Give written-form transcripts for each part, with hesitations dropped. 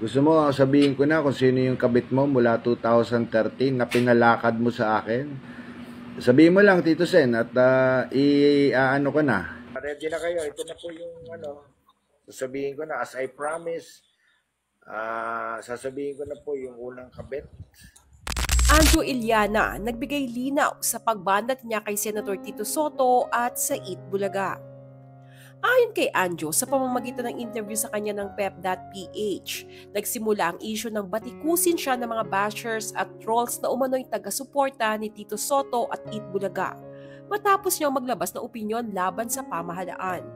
Gusto mo sabihin ko na kung sino yung kabit mo mula 2013 na pinalakad mo sa akin? Sabihin mo lang, Tito Sen, at i-ano ko na. Ready na kayo. Ito na po yung sasabihin ko na. As I promise, sasabihin ko na po yung unang kabit. Anjo Iliana nagbigay linaw sa pagbanat niya kay Senator Tito Soto at sa Eat Bulaga. Ayon kay Anjo, sa pamamagitan ng interview sa kanya ng pep.ph, nagsimula ang issue ng batikusin siya ng mga bashers at trolls na umano'y taga-suporta ni Tito Soto at Eat Bulaga, matapos niyang maglabas ng opinyon laban sa pamahalaan.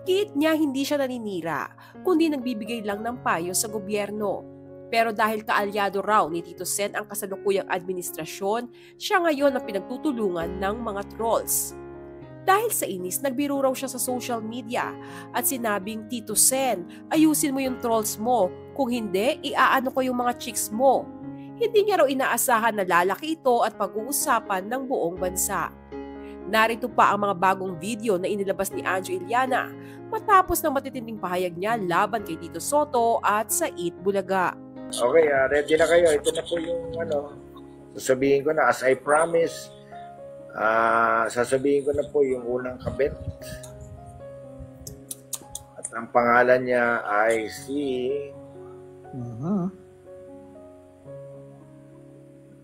Giit niya hindi siya naninira, kundi nagbibigay lang ng payo sa gobyerno. Pero dahil kaalyado raw ni Tito Sen ang kasalukuyang administrasyon, siya ngayon ang pinagtutulungan ng mga trolls. Dahil sa inis, nagbiro raw siya sa social media at sinabing, Tito Sen, ayusin mo yung trolls mo. Kung hindi, iaano ko yung mga chicks mo. Hindi niya raw inaasahan na lalaki ito at pag-uusapan ng buong bansa. Narito pa ang mga bagong video na inilabas ni Anjo Iliana matapos ng matitinding pahayag niya laban kay Tito Soto at sa Eat Bulaga. Okay, ready na kayo. Ito na po yung sasabihin ko na. As I promise, sasabihin ko na po yung unang kabit. At ang pangalan niya ay si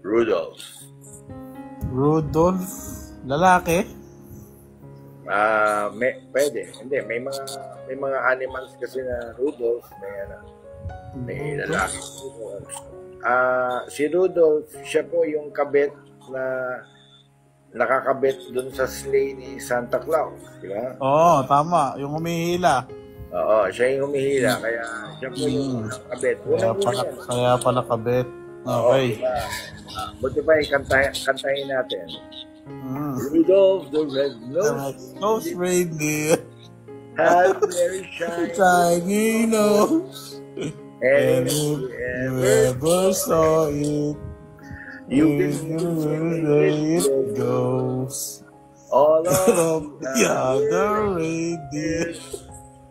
Rudolph. Rudolph? Lalaki? Pwede. Hindi, may mga animals kasi na Rudolph, may lalaki. Si Rudolph, siya po yung kabit na nakakabit dun sa sleigh ni Santa Claus, di ba? Oo, tama. Yung humihila. Oo, siya yung humihila, kaya siya po yung nakabit. Kaya pala kabit. Okay. Buti pa kantahin natin. Rudolph the Red-Nosed Reindeer has very shiny nose, and if you ever saw it, you can it goes. All of the other reindeers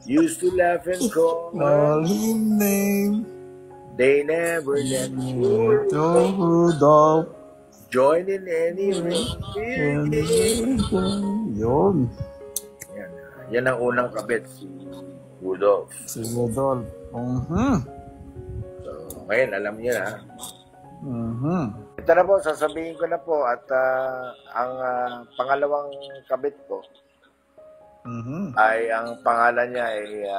used to laugh and call him name. They never let Rudolph join in any reindeer game. Yun. Yan ang unang kabit, si Rudolph. Si Rudolph. So, ngayon, alam niyo na. Ito na po, sasabihin ko na po at ang pangalawang kabit ko ay ang pangalan niya ay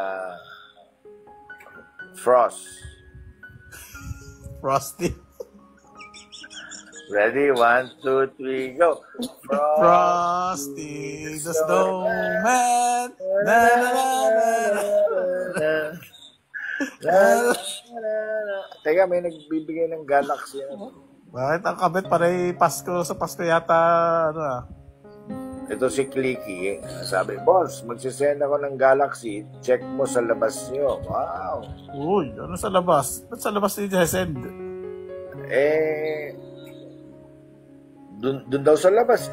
Frost. Frosty. Ready? 1, 2, 3, go! Frosty the Snowman. Na, na, na, na, na. Teka, may nagbibigay ng galaxy. Bakit ang kabit parang Pasko sa Pasko yata, Ito si Clicky. Sabi, boss, magsisend ako ng galaxy. Check mo sa labas niyo. Wow! Uy, ano sa labas? Ba't sa labas niya send? Dun daw sa labas.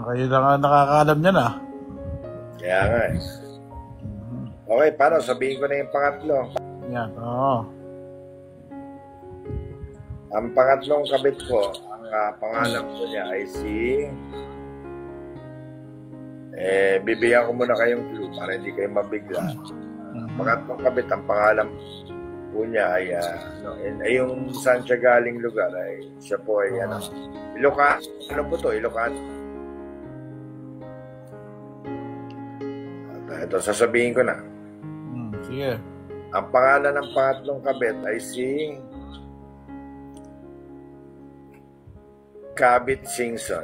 Kayo lang ang nakakaalam niyan Kaya nga Okay, paano? Sabihin ko na yung pangatlo. Yan, oo. Ang pangatlong kabit ko, ang pangalan ko niya ay si... bibigyan ko muna kayong clue para hindi kayo mabigla. Pangatlong kabit, ang pangalan po niya ay yung saan siya galing lugar ay siya po ay Ilocano. Ano po to? Ilocano. Ito, sasabihin ko na. Sige. Ang pangalan ng pangatlong kabit ay si Kabit Singson.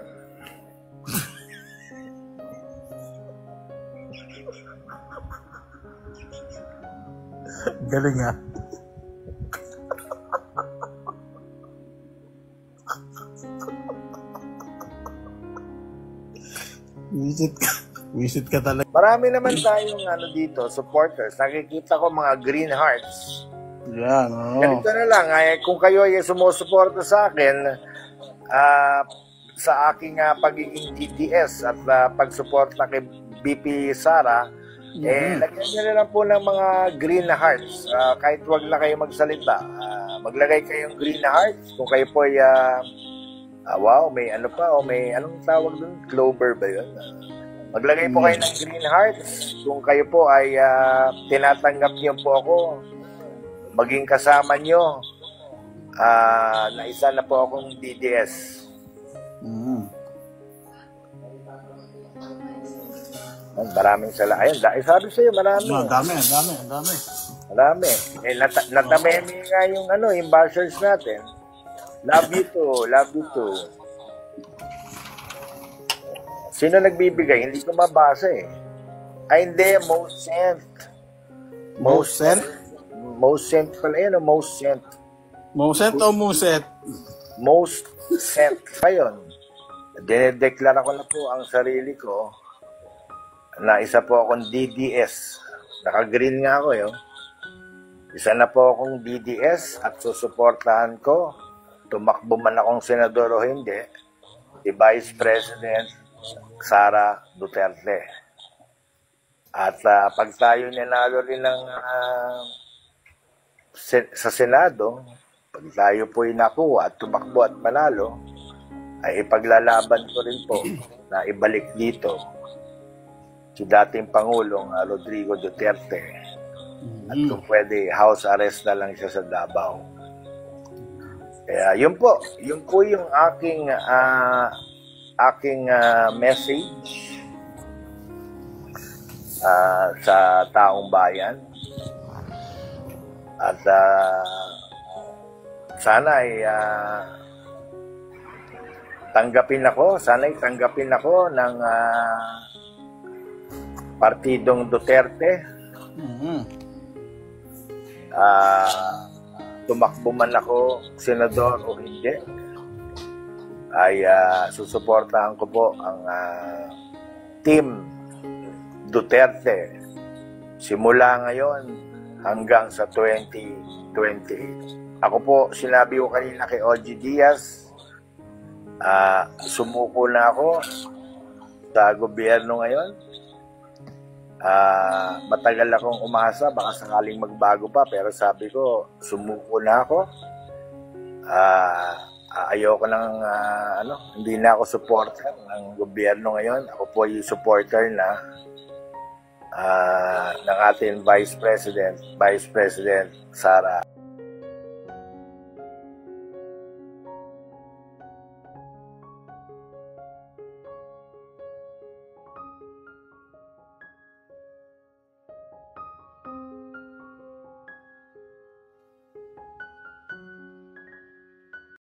Galing Visit ka talaga. Marami naman tayong dito, supporters. Nakikita ko mga green hearts. Yan, Ganito na lang, kung kayo ay sumusuporta sa akin, sa aking pagiging TTS at pagsuporta kay BP Sara, Lagyan nyo na lang po ng mga green na hearts. Kahit wag na kayo magsalita. Maglagay kayong green na hearts. Kung kayo po ay, wow, may ano pa, o may, anong tawag doon? Clover ba yun? Maglagay po kayo ng green hearts. Kung kayo po ay tinatanggap niyo po ako, maging kasama nyo, na isa na po akong DDS. Maraming salamat. Ayun, sabi sa'yo, marami. Dami. Marami. Natamemi nga yung, yung bashers natin. Love you too. Sino nagbibigay? Hindi ko mabasa eh. Ay, hindi. Most sent. Most sent? Most sent pala yun, most sent. Moset o muset? Most sent. Ayun. Dinedeklara ko na po ang sarili ko na isa po akong DDS. Naka-green nga ako yun. Isa na po akong DDS at susuportahan ko, tumakbo man akong senador o hindi, si Vice President Sara Duterte. At pag tayo nanalo rin ng, sa Senado, pag tayo po'y nakuha at tumakbo at manalo, ay ipaglalaban ko rin po na ibalik dito si dating Pangulong Rodrigo Duterte. At kung pwede, house arrest na lang siya sa Davao. Kaya yun po yung aking message sa taong bayan. At sana ay tanggapin ako ng Partidong Duterte. Tumakbo man ako senador o hindi, ay susuportahan ko po ang Team Duterte simula ngayon hanggang sa 2028. Ako po, sinabi ko kanina kay OG Diaz, sumuko na ako sa gobyerno ngayon. Matagal akong umasa, baka sakaling magbago pa, pero sabi ko, sumuko na ako. Ayoko nang hindi na ako supporter ng gobyerno ngayon. Ako po yung supporter na ng ating Vice President Sara